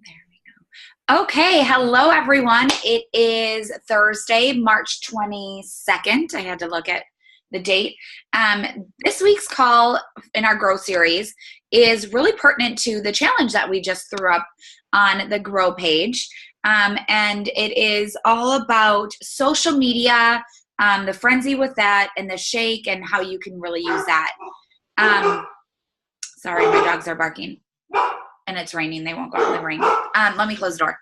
There we go. Okay, hello everyone. It is Thursday, March 22nd. I had to look at the date. This week's call in our Grow series is really pertinent to the challenge that we just threw up on the Grow page. And it is all about social media, the frenzy with that, and the shake, and how you can really use that. Sorry, my dogs are barking. And it's raining. They won't go out in the rain. Let me close the door.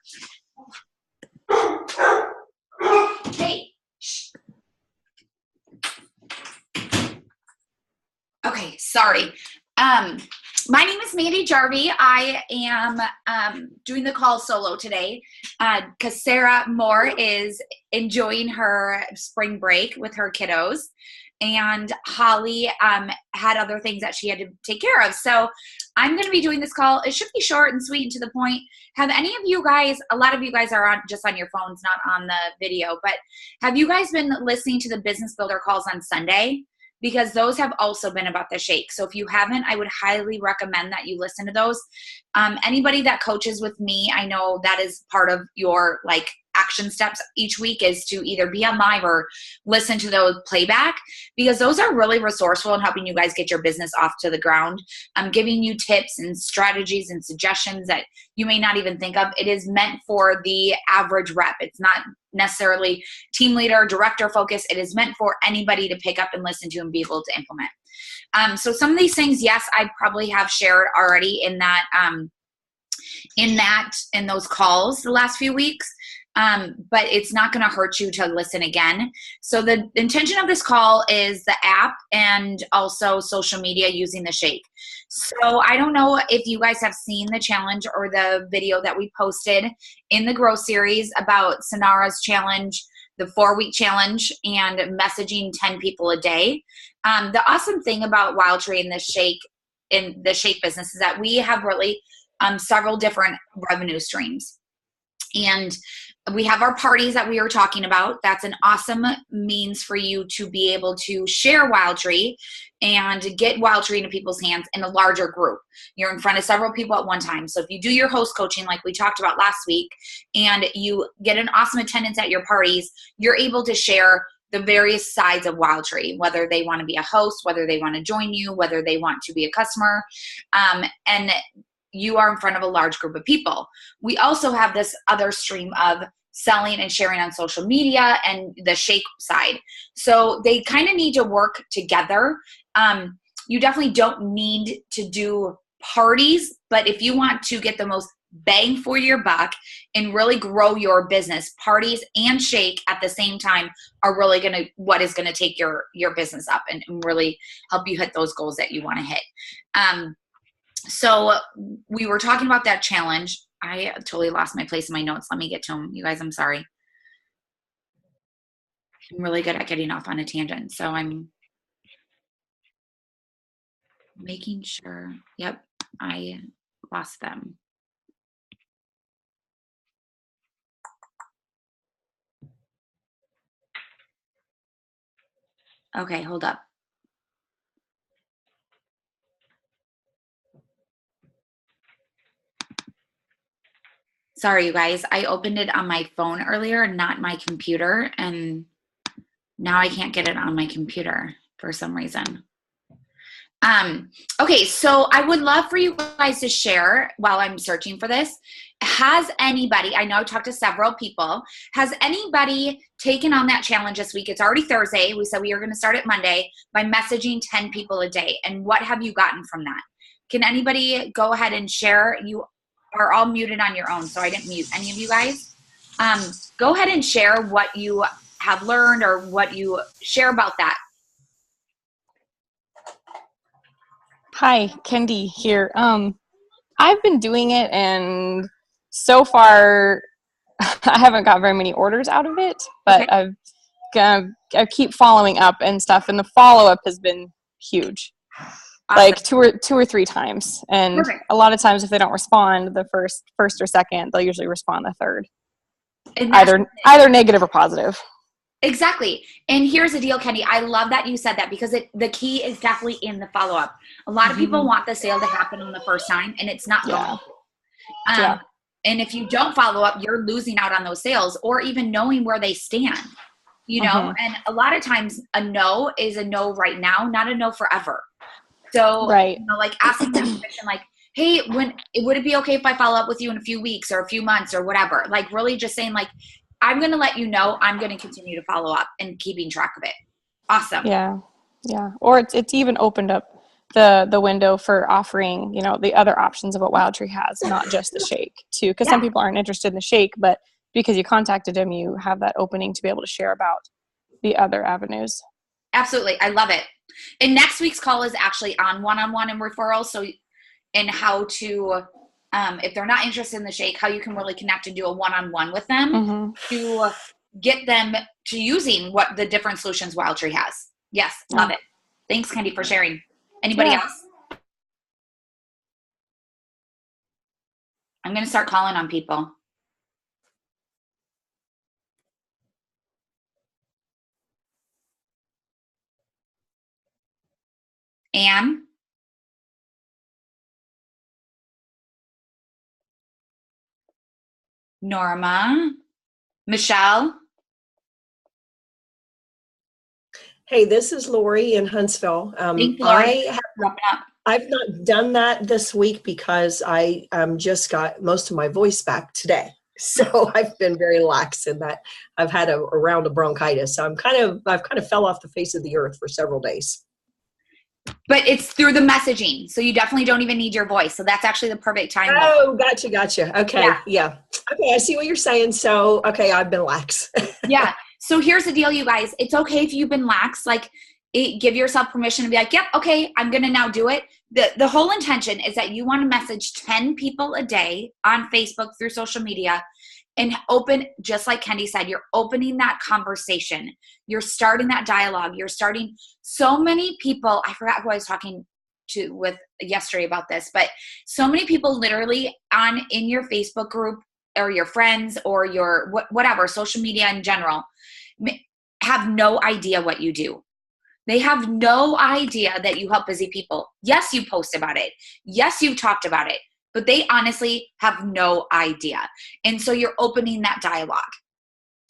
Hey. Shh. Okay, sorry. My name is Mandy Jarvie. I am doing the call solo today because Sarah Moore is enjoying her spring break with her kiddos. And Holly had other things that she had to take care of. So I'm going to be doing this call. It should be short and sweet and to the point. Have any of you guys, a lot of you guys are on just on your phones, not on the video, but have you guys been listening to the Business Builder calls on Sunday? Because those have also been about the shake. So if you haven't, I would highly recommend that you listen to those. Anybody that coaches with me, I know that is part of your action steps each week is to either be on live or listen to those playback, because those are really resourceful in helping you guys get your business off to the ground. I'm giving you tips and strategies and suggestions that you may not even think of. It is meant for the average rep. It's not necessarily team leader, director focus. It is meant for anybody to pick up and listen to and be able to implement. So some of these things, yes, I probably have shared already in those calls the last few weeks. But it's not going to hurt you to listen again. So the intention of this call is the app and also social media using the shake. So I don't know if you guys have seen the challenge or the video that we posted in the Grow series about Sanara's challenge, the 4-week challenge, and messaging 10 people a day. The awesome thing about WildTree and the shake business is that we have really several different revenue streams. And we have our parties that we were talking about. That's an awesome means for you to be able to share WildTree and get WildTree into people's hands in a larger group. You're in front of several people at one time. So if you do your host coaching like we talked about last week and you get an awesome attendance at your parties, you're able to share the various sides of WildTree, whether they want to be a host, whether they want to join you, whether they want to be a customer, and you are in front of a large group of people. We also have this other stream of selling and sharing on social media and the shake side. So they kind of need to work together. You definitely don't need to do parties, but if you want to get the most bang for your buck and really grow your business, parties and shake at the same time are really what is going to take your business up and really help you hit those goals that you want to hit. So we were talking about that challenge. I totally lost my place in my notes. Let me get to them. You guys, I'm sorry. I'm really good at getting off on a tangent. So I'm making sure. Yep, I lost them. Okay, hold up. Sorry, you guys. I opened it on my phone earlier, not my computer, and now I can't get it on my computer for some reason. Okay, so I would love for you guys to share while I'm searching for this. Has anybody, I know I talked to several people, has anybody taken on that challenge this week? It's already Thursday. We said we are going to start it Monday by messaging 10 people a day. And what have you gotten from that? Can anybody go ahead and share? You are all muted on your own, so I didn't mute any of you guys. Go ahead and share what you have learned or what you share about that. Hi, Kendi here. I've been doing it, and so far I haven't got very many orders out of it, but okay. I keep following up and stuff, and the follow-up has been huge. Awesome. Like two or three times, and perfect. A lot of times if they don't respond the first or second, they'll usually respond the third, either negative or positive. Exactly. And here's the deal, Kendi. I love that you said that because the key is definitely in the follow-up. A lot of people want the sale to happen on the first time, and it's not going to. And if you don't follow up, you're losing out on those sales, or even knowing where they stand, you know? And a lot of times a no is a no right now, not a no forever. So, right. you know, like asking that question, like, hey, would it be okay if I follow up with you in a few weeks or a few months or whatever? Like really just saying like, I'm going to let you know, I'm going to continue to follow up and keeping track of it. Awesome. Yeah. Yeah. Or it's even opened up the window for offering, you know, the other options of what Wild Tree has, not just the shake too. Cause some people aren't interested in the shake, but because you contacted them, you have that opening to be able to share about the other avenues. Absolutely. I love it. And next week's call is actually on one-on-one and referrals. So, and how to, if they're not interested in the shake, how you can really connect and do a one-on-one with them to get them to using what the different solutions Wild Tree has. Yes. Love it. Thanks, Kendi, for sharing. Anybody else? I'm going to start calling on people. Anne? Norma? Michelle? Hey, this is Lori in Huntsville. Thanks, Lori. I've not done that this week because I just got most of my voice back today. So I've been very lax in that. I've had a round of bronchitis. So I've kind of fell off the face of the earth for several days. But it's through the messaging. So you definitely don't even need your voice. So that's actually the perfect time. Oh, gotcha. Okay. Yeah. Okay. I see what you're saying. So, okay. I've been lax. Yeah. So here's the deal, you guys. It's okay if you've been lax. Like, give yourself permission to be like, yep, okay, I'm going to now do it. The whole intention is that you want to message 10 people a day on Facebook through social media and open, just like Kendi said, you're opening that conversation. You're starting that dialogue. You're starting so many people. I forgot who I was talking to with yesterday about this, but so many people literally in your Facebook group or your friends or your whatever, social media in general, have no idea what you do. They have no idea that you help busy people. Yes, you post about it. Yes, you've talked about it, but they honestly have no idea. And so you're opening that dialogue.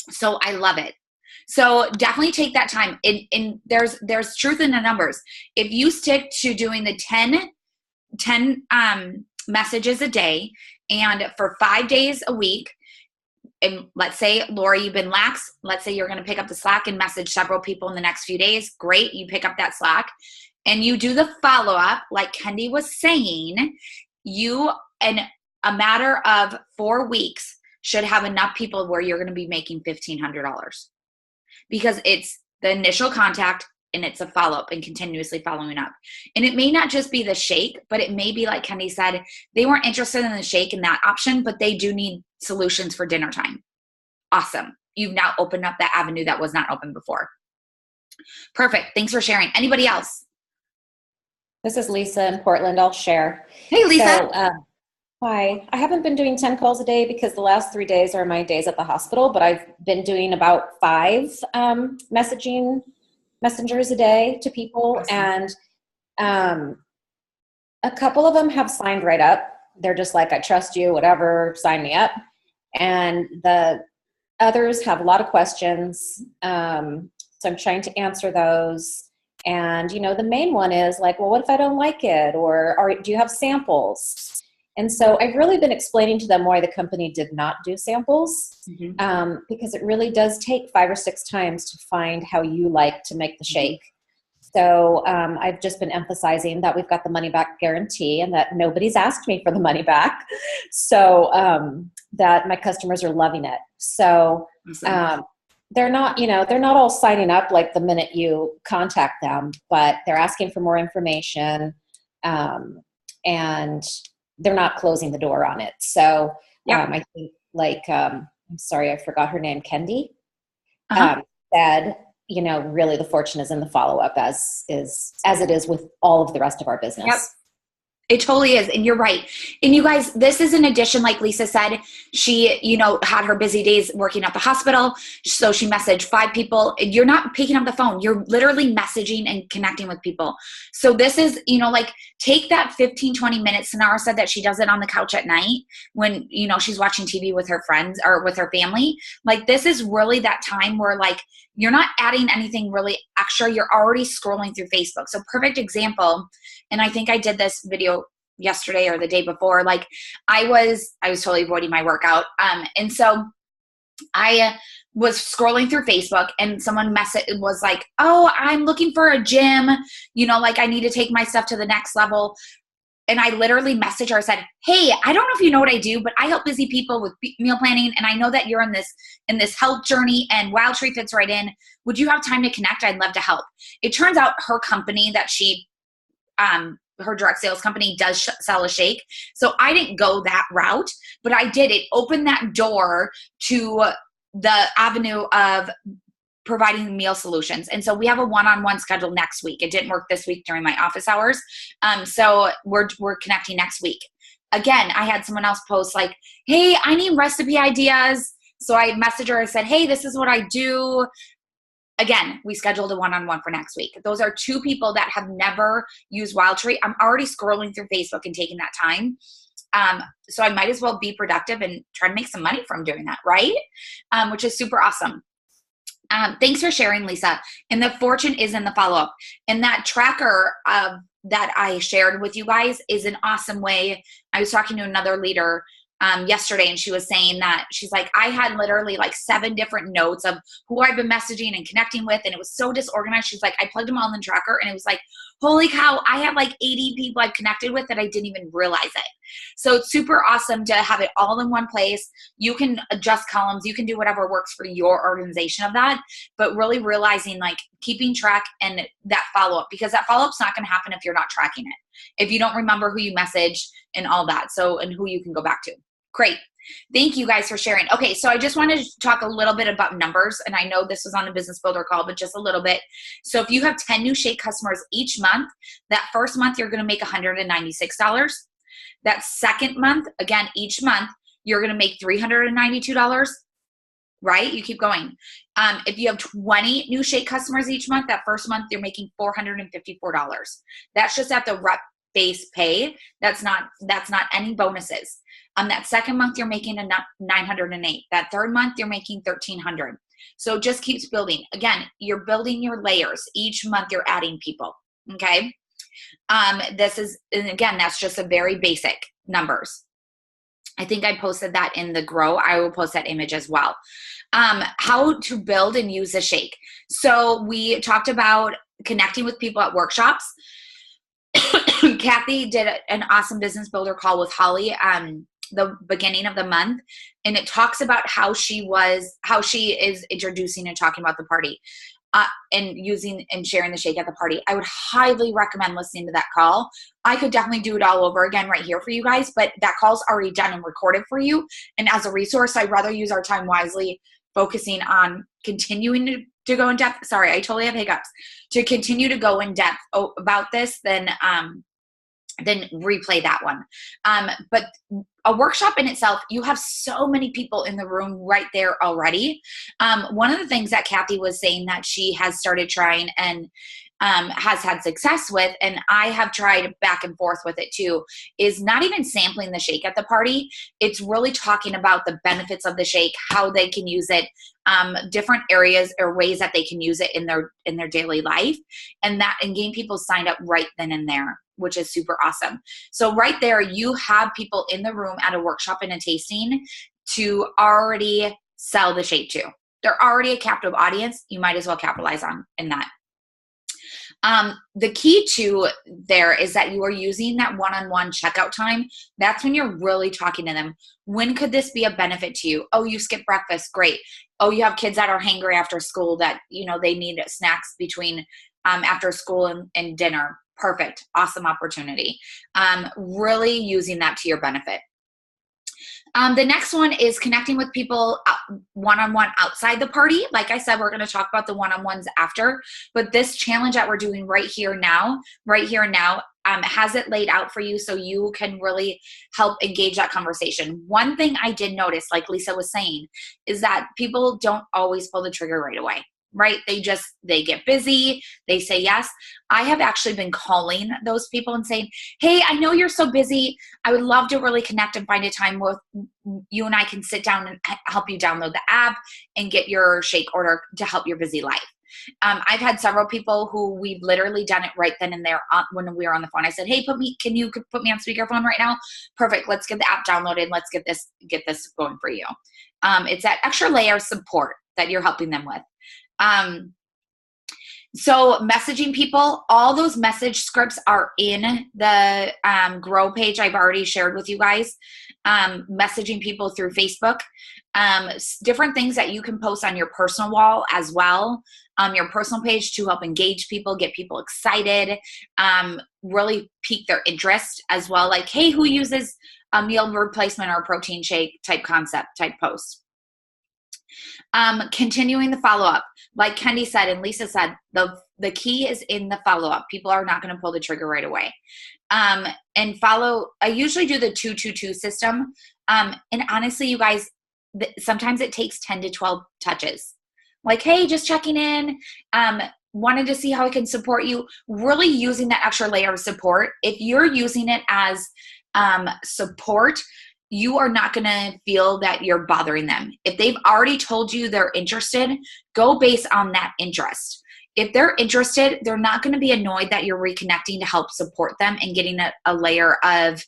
So I love it. So definitely take that time. And there's truth in the numbers. If you stick to doing the 10 messages a day and for 5 days a week, and let's say, Lori, you've been lax. Let's say you're going to pick up the slack and message several people in the next few days. Great. You pick up that slack and you do the follow-up. Like Kendi was saying, you, in a matter of 4 weeks, should have enough people where you're going to be making $1,500 because it's the initial contact and it's a follow-up and continuously following up. And it may not just be the shake, but it may be like Kendi said, they weren't interested in the shake and that option, but they do need solutions for dinner time. Awesome. You've now opened up that avenue that was not open before. Perfect. Thanks for sharing. Anybody else? This is Lisa in Portland. I'll share. Hey, Lisa. So, hi. I haven't been doing 10 calls a day because the last 3 days are my days at the hospital, but I've been doing about 5 messengers a day to people. Awesome. And a couple of them have signed right up. They're just like, I trust you, whatever, sign me up. And the others have a lot of questions. So I'm trying to answer those. And, you know, the main one is like, well, what if I don't like it? Or do you have samples? And so I've really been explaining to them why the company did not do samples, because it really does take 5 or 6 times to find how you like to make the shake. So I've just been emphasizing that we've got the money back guarantee and that nobody's asked me for the money back. So that my customers are loving it. So they're not, you know, they're not all signing up like the minute you contact them, but they're asking for more information and they're not closing the door on it. So I think like, I'm sorry, I forgot her name, Kendi, said, you know, really the fortune is in the follow-up as it is with all of the rest of our business. Yep. It totally is. And you're right. And you guys, this is in addition, like Lisa said, she, had her busy days working at the hospital. So she messaged 5 people. You're not picking up the phone. You're literally messaging and connecting with people. So this is, take that 15, 20 minutes. Sanara said that she does it on the couch at night when, she's watching TV with her friends or with her family. Like, this is really that time where, like, you're not adding anything really extra. You're already scrolling through Facebook. So perfect example. And I think I did this video yesterday or the day before. Like, I was totally avoiding my workout. And so I was scrolling through Facebook and someone was like, oh, I'm looking for a gym. Like, I need to take my stuff to the next level. And I literally messaged her. I said, hey, I don't know if you know what I do, but I help busy people with meal planning. And I know that you're in this health journey, and Wild Tree fits right in. Would you have time to connect? I'd love to help. It turns out her company that she, her direct sales company does sell a shake. So I didn't go that route, but I did. It opened that door to the avenue of providing meal solutions. And so we have a one-on-one schedule next week. It didn't work this week during my office hours. So we're connecting next week. Again, I had someone else post like, hey, I need recipe ideas. So I messaged her and said, hey, this is what I do. Again, we scheduled a one-on-one for next week. Those are 2 people that have never used Wild Tree. I'm already scrolling through Facebook and taking that time. So I might as well be productive and try to make some money from doing that, right? Which is super awesome. Thanks for sharing, Lisa. And the fortune is in the follow-up. And that tracker that I shared with you guys is an awesome way. I was talking to another leader yesterday, and she was saying that she's like, I had literally like 7 different notes of who I've been messaging and connecting with, and it was so disorganized. She's like, I plugged them all in the tracker, and it was like, holy cow, I have like 80 people I've connected with that I didn't even realize it. So it's super awesome to have it all in one place. You can adjust columns. You can do whatever works for your organization of that, but really realizing, like, keeping track and that follow-up, because that follow-up's not going to happen if you're not tracking it, if you don't remember who you messaged and all that. So, and who you can go back to. Great. Thank you guys for sharing. Okay, so I just wanted to talk a little bit about numbers, and I know this was on the Business Builder call, but just a little bit. So if you have 10 new Shake customers each month, that first month you're going to make $196. That second month, again, each month, you're going to make $392, right? You keep going. If you have 20 new Shake customers each month, that first month you're making $454. That's just at the rep base pay. That's not any bonuses. That second month you're making a 908. That third month you're making 1,300. So it just keeps building. Again, you're building your layers. Each month you're adding people. Okay. And again, that's just a very basic numbers. I think I posted that in the Grow. I will post that image as well. How to build and use a shake. So we talked about connecting with people at workshops. Kathy did an awesome Business Builder call with Holly the beginning of the month, and it talks about how she is introducing and talking about the party and using and sharing the shake at the party. I would highly recommend listening to that call. I could definitely do it all over again right here for you guys, but that call's already done and recorded for you. And as a resource, I'd rather use our time wisely, focusing on continuing to go in depth. Sorry, I totally have hiccups. To continue to go in depth about this than replay that one. But a workshop in itself, you have so many people in the room right there already. One of the things that Kathy was saying that she has started trying and has had success with, and I have tried back and forth with it too, is not even sampling the shake at the party. It's really talking about the benefits of the shake, how they can use it, different areas or ways that they can use it in their daily life, and getting people signed up right then and there, which is super awesome. So right there, you have people in the room at a workshop and a tasting to already sell the shake to. They're already a captive audience. You might as well capitalize on in that. The key to there is that you are using that one-on-one checkout time. That's when you're really talking to them. When could this be a benefit to you? Oh, you skip breakfast. Great. Oh, you have kids that are hangry after school that, they need snacks between after school and dinner. Perfect. Awesome opportunity. Really using that to your benefit. The next one is connecting with people one-on-one outside the party. Like I said, we're going to talk about the one-on-ones after, but this challenge that we're doing right here and now has it laid out for you so you can really help engage that conversation. One thing I did notice, like Lisa was saying, is that people don't always pull the trigger right away, right? They get busy, they say yes. I have actually been calling those people and saying, hey, I know you're so busy. I would love to really connect and find a time where you and I can sit down and help you download the app and get your shake order to help your busy life. I've had several people who we've literally done it right then and there when we were on the phone. I said, hey, can you put me on speakerphone right now? Perfect. Let's get the app downloaded. Let's get this going for you. It's that extra layer of support that you're helping them with. So messaging people, all those message scripts are in the Grow page I've already shared with you guys. Messaging people through Facebook, different things that you can post on your personal wall as well, your personal page to help engage people, get people excited, really pique their interest as well. Like, hey, who uses a meal replacement or a protein shake type concept type post? Continuing the follow-up, like Kendi said and Lisa said, the key is in the follow-up. People are not going to pull the trigger right away. I usually do the 2-2-2 system. And honestly, you guys, sometimes it takes 10 to 12 touches. Like, hey, just checking in. Wanted to see how I can support you. Really using that extra layer of support. If you're using it as support, you are not going to feel that you're bothering them. If they've already told you they're interested, go based on that interest. If they're interested, they're not going to be annoyed that you're reconnecting to help support them and getting a layer of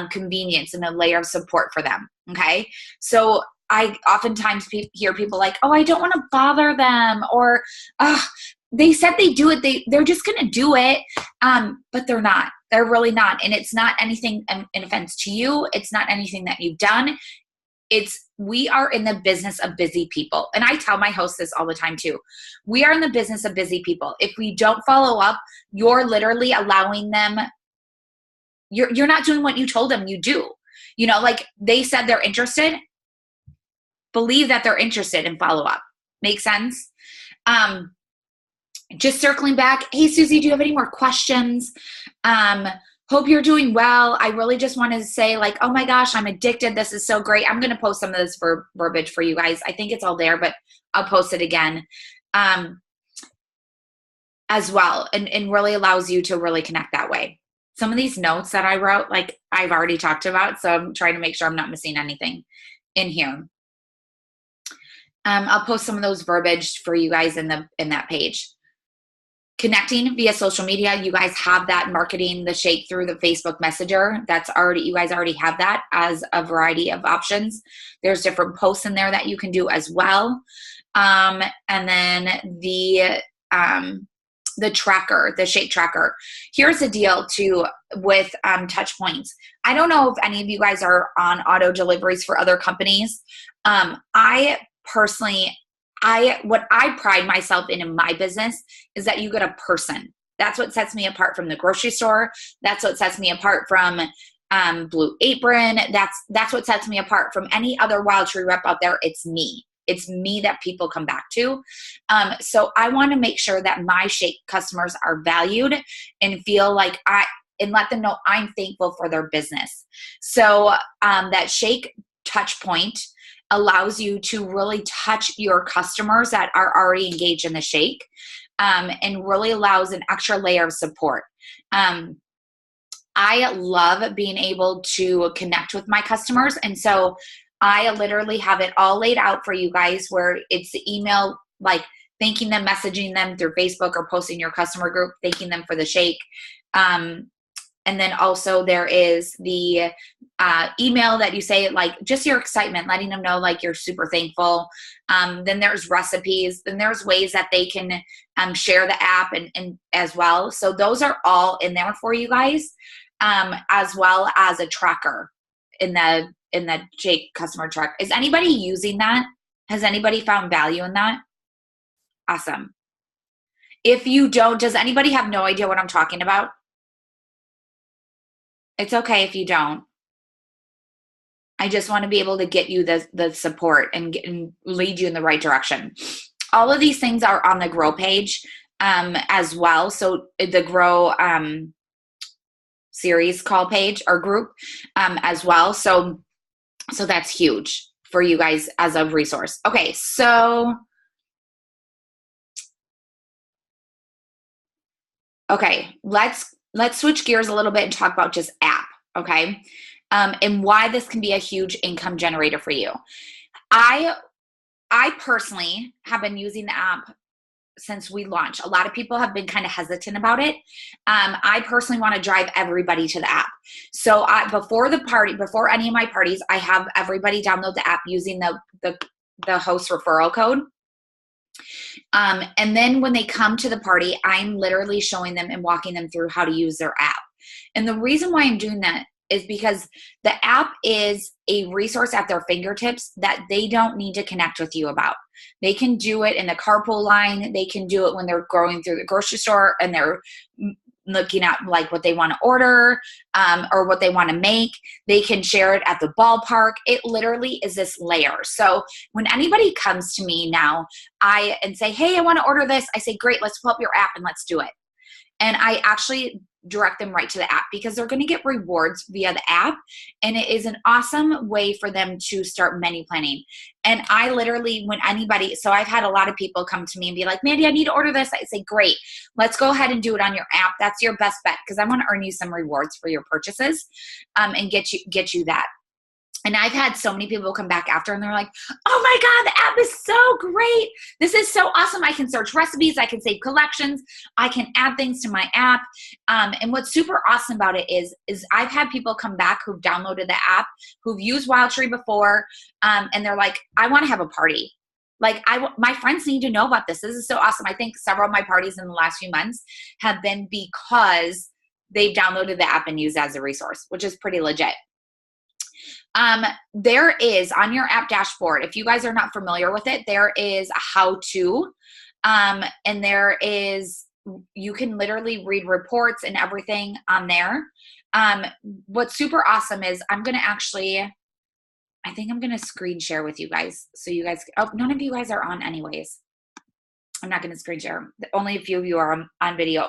convenience and a layer of support for them. Okay. So I oftentimes hear people like, oh, I don't want to bother them, or they said they do it. They're just going to do it. But they're not. They're really not. And it's not anything in offense to you. It's not anything that you've done. We are in the business of busy people. And I tell my hosts this all the time too. We are in the business of busy people. If we don't follow up, you're literally allowing them, you're not doing what you told them you do. You know, like they said they're interested, believe that they're interested and follow up. Make sense? Just circling back. Hey, Susie, do you have any more questions? Hope you're doing well. I really just wanted to say, like, oh my gosh, I'm addicted. This is so great. I'm going to post some of this verbiage for you guys. I think it's all there, but I'll post it again as well. And really allows you to really connect that way. Some of these notes that I wrote, like I've already talked about, so I'm trying to make sure I'm not missing anything in here. I'll post some of those verbiage for you guys in that page. Connecting via social media, you guys have that, marketing the shake through the Facebook Messenger. You guys already have that as a variety of options. There's different posts in there that you can do as well. And then the tracker, the shake tracker. Here's the deal too with touch points. I don't know if any of you guys are on auto deliveries for other companies. I personally, what I pride myself in my business is that you get a person. That's what sets me apart from the grocery store. That's what sets me apart from Blue Apron. That's what sets me apart from any other Wild Tree rep out there. It's me. It's me that people come back to. So I want to make sure that my shake customers are valued and feel like and let them know I'm thankful for their business. So that shake touch point allows you to really touch your customers that are already engaged in the shake, and really allows an extra layer of support. I love being able to connect with my customers. And so I literally have it all laid out for you guys where it's the email, like thanking them, messaging them through Facebook or posting your customer group, thanking them for the shake. And then also there is the email that you say, like, just your excitement, letting them know, like, you're super thankful. Then there's recipes. Then there's ways that they can share the app and as well. So those are all in there for you guys, as well as a tracker in the shake customer track. Is anybody using that? Has anybody found value in that? Awesome. If you don't, does anybody have no idea what I'm talking about? It's okay if you don't. I just want to be able to get you the support and lead you in the right direction. All of these things are on the Grow page as well. So the Grow series call page or group as well. So that's huge for you guys as a resource. Okay, so let's switch gears a little bit and talk about just app, okay? And why this can be a huge income generator for you. I personally have been using the app since we launched. A lot of people have been kind of hesitant about it. I personally want to drive everybody to the app. So before any of my parties, I have everybody download the app using the host referral code. And then when they come to the party, I'm literally showing them and walking them through how to use their app. And the reason why I'm doing that is because the app is a resource at their fingertips that they don't need to connect with you about. They can do it in the carpool line. They can do it when they're going through the grocery store and they're looking at like what they want to order or what they want to make. They can share it at the ballpark. It literally is this layer. So when anybody comes to me now and say, hey, I want to order this, I say, great, let's pull up your app and let's do it. And I actually direct them right to the app because they're going to get rewards via the app. And it is an awesome way for them to start menu planning. And I literally, so I've had a lot of people come to me and be like, Mandy, I need to order this. I say, great, let's go ahead and do it on your app. That's your best bet because I want to earn you some rewards for your purchases and get you that. And I've had so many people come back after and they're like, oh my God, the app is so great. This is so awesome. I can search recipes. I can save collections. I can add things to my app. And what's super awesome about it is I've had people come back who've downloaded the app, who've used Wildtree before. And they're like, I want to have a party. Like my friends need to know about this. This is so awesome. I think several of my parties in the last few months have been because they've downloaded the app and used it as a resource, which is pretty legit. There is on your app dashboard, if you guys are not familiar with it, there is a how-to, and you can literally read reports and everything on there. What's super awesome is I think I'm going to screen share with you guys. So you guys, none of you guys are on anyways. I'm not going to screen share. Only a few of you are on video.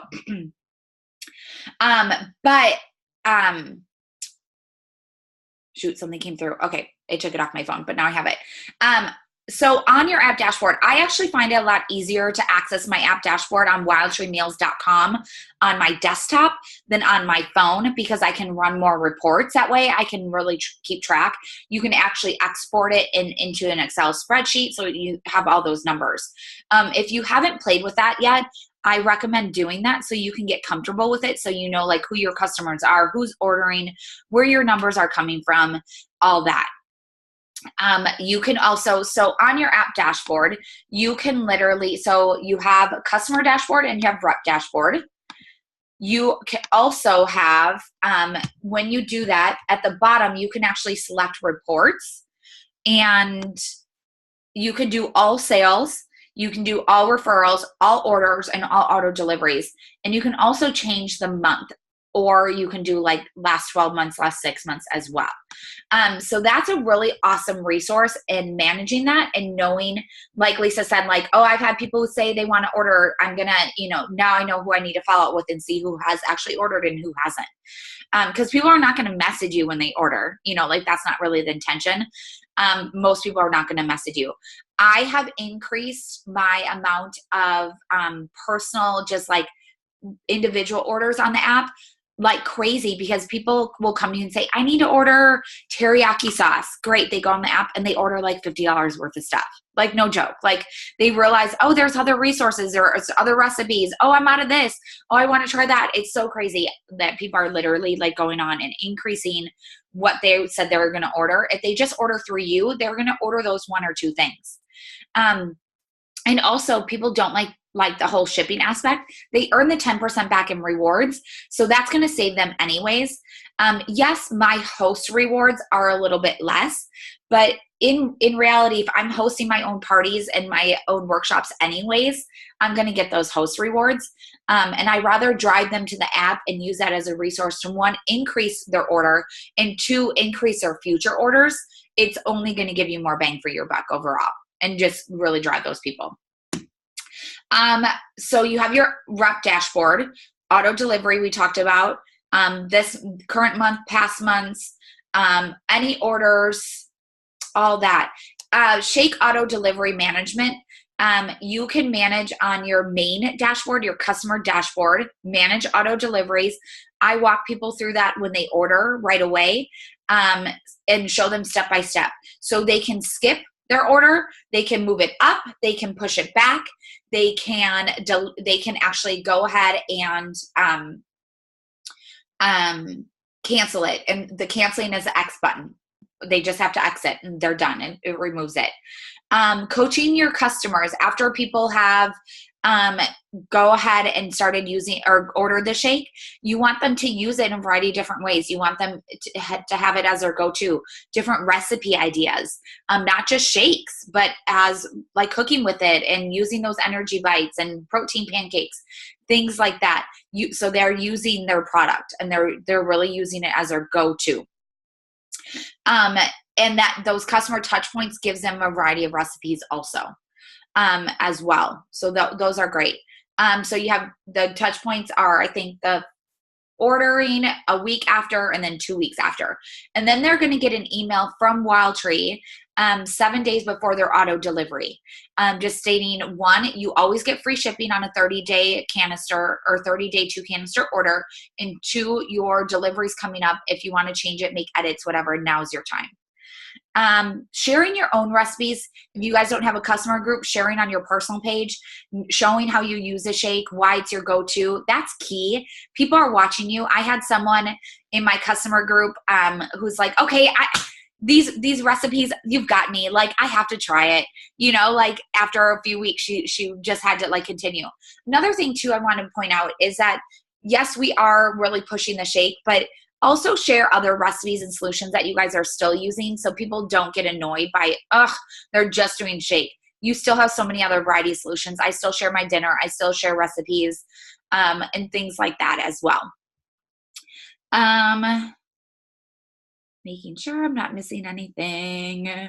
Shoot, something came through. Okay, I took it off my phone, but now I have it. So on your app dashboard, I actually find it a lot easier to access my app dashboard on wildtreemeals.com on my desktop than on my phone because I can run more reports that way. I can really keep track. You can actually export it into an Excel spreadsheet so you have all those numbers. If you haven't played with that yet, I recommend doing that so you can get comfortable with it so you know like who your customers are, who's ordering, where your numbers are coming from, all that. You can also, so on your app dashboard, you can literally, so you have a customer dashboard and you have rep dashboard. You can also have, when you do that, at the bottom, you can actually select reports and you can do all sales. You can do all referrals, all orders, and all auto deliveries. And you can also change the month, or you can do like last 12 months, last 6 months as well. So that's a really awesome resource in managing that and knowing, like Lisa said, like, oh, I've had people who say they want to order. I'm going to, now I know who I need to follow up with and see who has actually ordered and who hasn't. Because people are not going to message you when they order, like that's not really the intention. Most people are not going to message you. I have increased my amount of personal, just like individual orders on the app like crazy because people will come to you and say, I need to order teriyaki sauce. Great. They go on the app and they order like $50 worth of stuff. Like no joke. Like they realize, oh, there's other resources or other recipes. Oh, I'm out of this. Oh, I want to try that. It's so crazy that people are literally like going on and increasing what they said they were going to order. If they just order through you, they're going to order those one or two things. And also people don't like the whole shipping aspect. They earn the 10% back in rewards. So that's going to save them anyways. Yes, my host rewards are a little bit less, but in reality, if I'm hosting my own parties and my own workshops anyways, I'm going to get those host rewards. And I rather drive them to the app and use that as a resource to one, increase their order, and two, increase their future orders. It's only going to give you more bang for your buck overall and just really drive those people. So you have your rep dashboard, auto delivery we talked about, this current month, past months, any orders, all that. Shake auto delivery management. You can manage on your main dashboard, your customer dashboard, manage auto deliveries. I walk people through that when they order right away, and show them step by step. So they can skip their order, they can move it up, they can push it back, they can actually go ahead and cancel it. And the canceling is the X button. They just have to exit and they're done, and it removes it. Coaching your customers after people have go ahead and started using or ordered the shake, you want them to use it in a variety of different ways. You want them to have it as their go-to, different recipe ideas, not just shakes, but as like cooking with it and using those energy bites and protein pancakes, things like that. So they're using their product and they're really using it as their go-to. And that those customer touch points gives them a variety of recipes also, as well. So those are great. So you have the touch points are, I think, the ordering a week after and then 2 weeks after. And then they're going to get an email from Wild Tree 7 days before their auto delivery, just stating, 1, you always get free shipping on a 30-day canister or 30-day 2-canister order, and 2, your delivery's coming up. If you want to change it, make edits, whatever, now's your time. Sharing your own recipes. If you guys don't have a customer group, sharing on your personal page, showing how you use a shake, why it's your go-to, that's key. People are watching you. I had someone in my customer group who's like, okay, these recipes, you've got me, like, I have to try it, like after a few weeks, she just had to like continue. Another thing too, I want to point out is that yes, we are really pushing the shake, but also share other recipes and solutions that you guys are still using, so people don't get annoyed by, they're just doing shake. You still have so many other variety solutions. I still share my dinner. I still share recipes, and things like that as well. Making sure I'm not missing anything.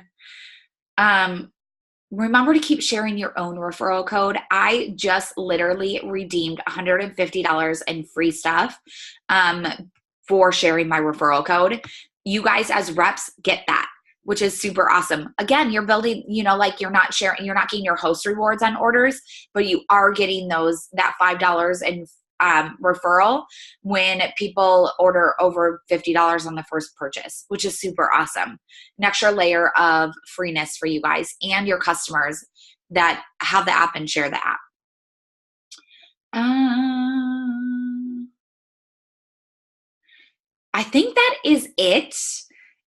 Remember to keep sharing your own referral code. I just literally redeemed $150 in free stuff, for sharing my referral code. You guys as reps get that, which is super awesome. Again, you're building, like you're not getting your host rewards on orders, but you are getting that $5 in referral when people order over $50 on the first purchase, which is super awesome. An extra layer of freeness for you guys and your customers that have the app and share the app. I think that is it.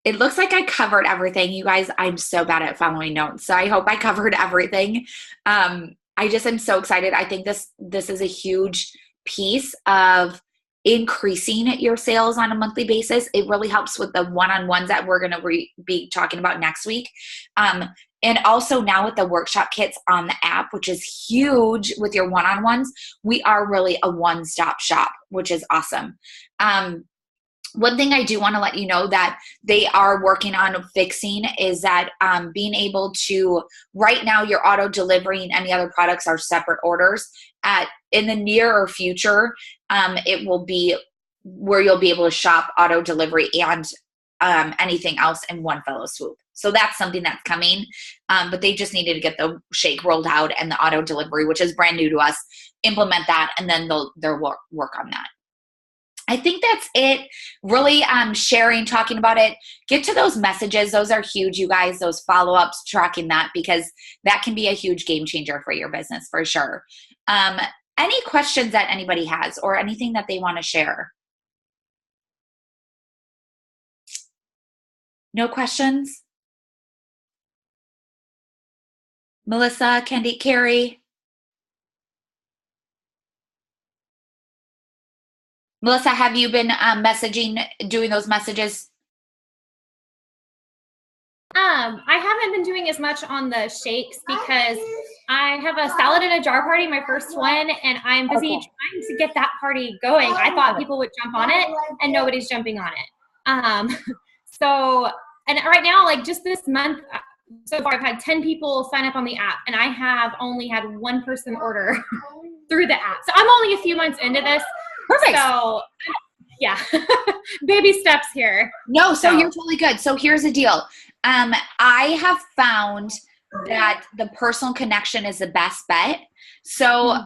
It looks like I covered everything. You guys, I'm so bad at following notes, so I hope I covered everything. I just am so excited. I think this is a huge piece of increasing your sales on a monthly basis. It really helps with the one-on-ones that we're going to be talking about next week. And also now with the workshop kits on the app, which is huge with your one-on-ones, we are really a one-stop shop, which is awesome. One thing I do want to let you know that they are working on fixing is that being able to, right now your auto delivery and any other products are separate orders. In the nearer future, it will be where you'll be able to shop auto delivery and anything else in one fell swoop. So that's something that's coming, but they just needed to get the shake rolled out and the auto delivery, which is brand new to us, implement that, and then they'll work on that. I think that's it. Really sharing, talking about it. Get to those messages. Those are huge, you guys, those follow-ups, tracking that, because that can be a huge game changer for your business for sure. Any questions that anybody has or anything that they want to share? No questions? Melissa, Kendi, Carrie? Melissa, have you been doing those messages? I haven't been doing as much on the shakes because I have a salad in a jar party, my first one, and I'm busy trying to get that party going. I thought people would jump on it, and nobody's jumping on it. And right now, like just this month, so far I've had 10 people sign up on the app, and I have only had one person order through the app. So I'm only a few months into this. Perfect. So Yeah. Baby steps here. No, so you're totally good. So here's the deal. I have found that the personal connection is the best bet. So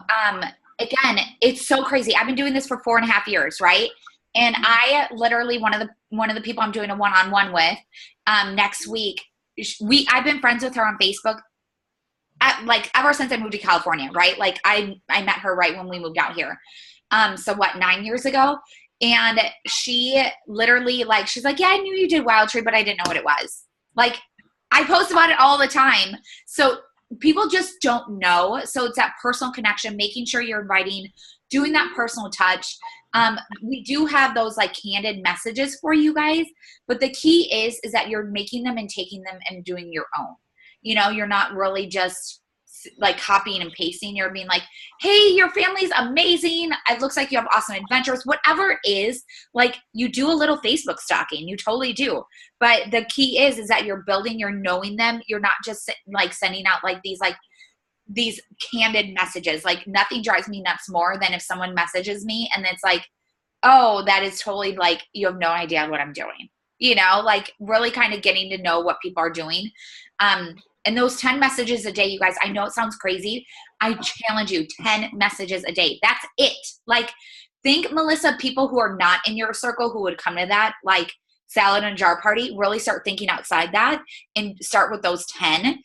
again, it's so crazy. I've been doing this for 4.5 years, right? And I literally one of the people I'm doing a one-on-one with next week. I've been friends with her on Facebook ever since I moved to California, right? Like I met her right when we moved out here. So 9 years ago? And she literally she's like, yeah, I knew you did Wild Tree, but I didn't know what it was. Like I post about it all the time. So people just don't know. So it's that personal connection, making sure you're inviting, doing that personal touch. We do have those candid messages for you guys, but the key is that you're making them and taking them and doing your own. You're not really just copying and pasting. You're being like, hey, your family's amazing. It looks like you have awesome adventures. Whatever it is, you do a little Facebook stalking. You totally do. But the key is that you're building, you're knowing them. You're not just sending out these candid messages. Nothing drives me nuts more than if someone messages me and it's oh, that is totally you have no idea what I'm doing. Really kind of getting to know what people are doing. And those 10 messages a day, you guys, I know it sounds crazy. I challenge you, 10 messages a day. That's it. Think, Melissa, people who are not in your circle who would come to that, salad and jar party, really start thinking outside that and start with those 10.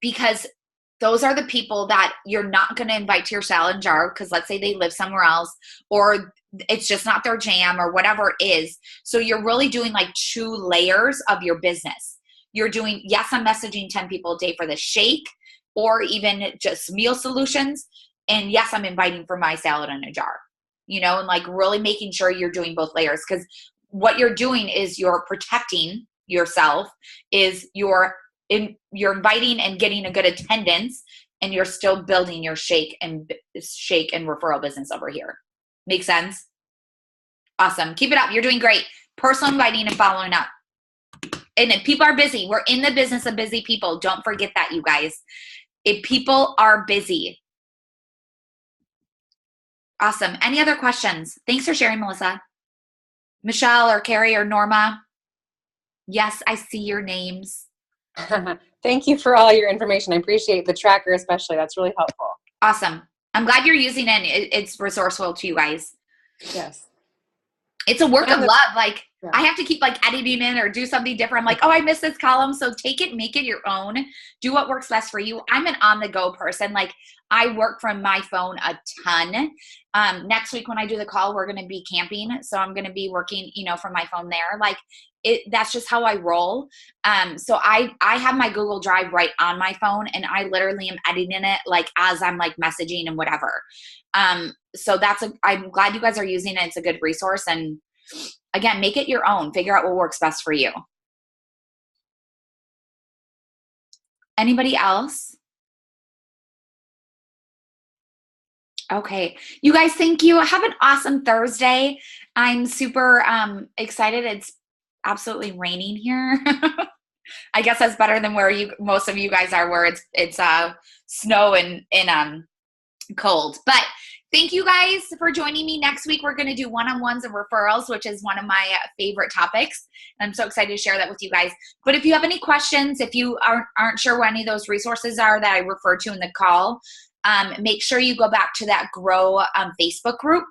Because those are the people that you're not going to invite to your salad and jar because let's say they live somewhere else or it's just not their jam or whatever it is. So you're really doing 2 layers of your business. You're doing, yes, I'm messaging 10 people a day for the shake or even just meal solutions. And yes, I'm inviting for my salad in a jar, and really making sure you're doing both layers because what you're doing is you're protecting yourself, is you're inviting and getting a good attendance and you're still building your shake and referral business over here. Make sense? Awesome. Keep it up. You're doing great. Personal inviting and following up. And if people are busy, we're in the business of busy people. Don't forget that, you guys. If people are busy. Awesome. Any other questions? Thanks for sharing, Melissa. Michelle or Carrie or Norma. Yes, I see your names. Thank you for all your information. I appreciate the tracker especially. That's really helpful. Awesome. I'm glad you're using it. It's resourceful to you guys. Yes. It's a work of love. I have to keep editing in or do something different. I'm I missed this column. So take it, make it your own. Do what works best for you. I'm an on the go person. I work from my phone a ton. Next week when I do the call, we're going to be camping. So I'm going to be working, from my phone there. That's just how I roll. So I have my Google Drive right on my phone and I literally am editing it as I'm messaging and whatever. So I'm glad you guys are using it. It's a good resource. And again, make it your own. Figure out what works best for you. Anybody else? Okay. You guys, thank you. Have an awesome Thursday. I'm super excited. It's absolutely raining here. I guess that's better than where most of you guys are, where it's snow and cold. But thank you guys for joining me. Next week, we're going to do one-on-ones and referrals, which is one of my favorite topics. I'm so excited to share that with you guys. But if you have any questions, if you aren't sure what any of those resources are that I referred to in the call, make sure you go back to that Grow Facebook group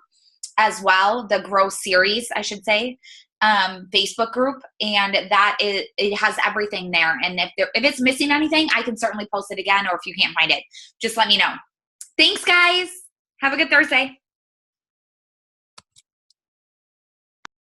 as well, the Grow series, I should say, Facebook group. And it has everything there. And if it's missing anything, I can certainly post it again, or if you can't find it, just let me know. Thanks, guys. Have a good Thursday.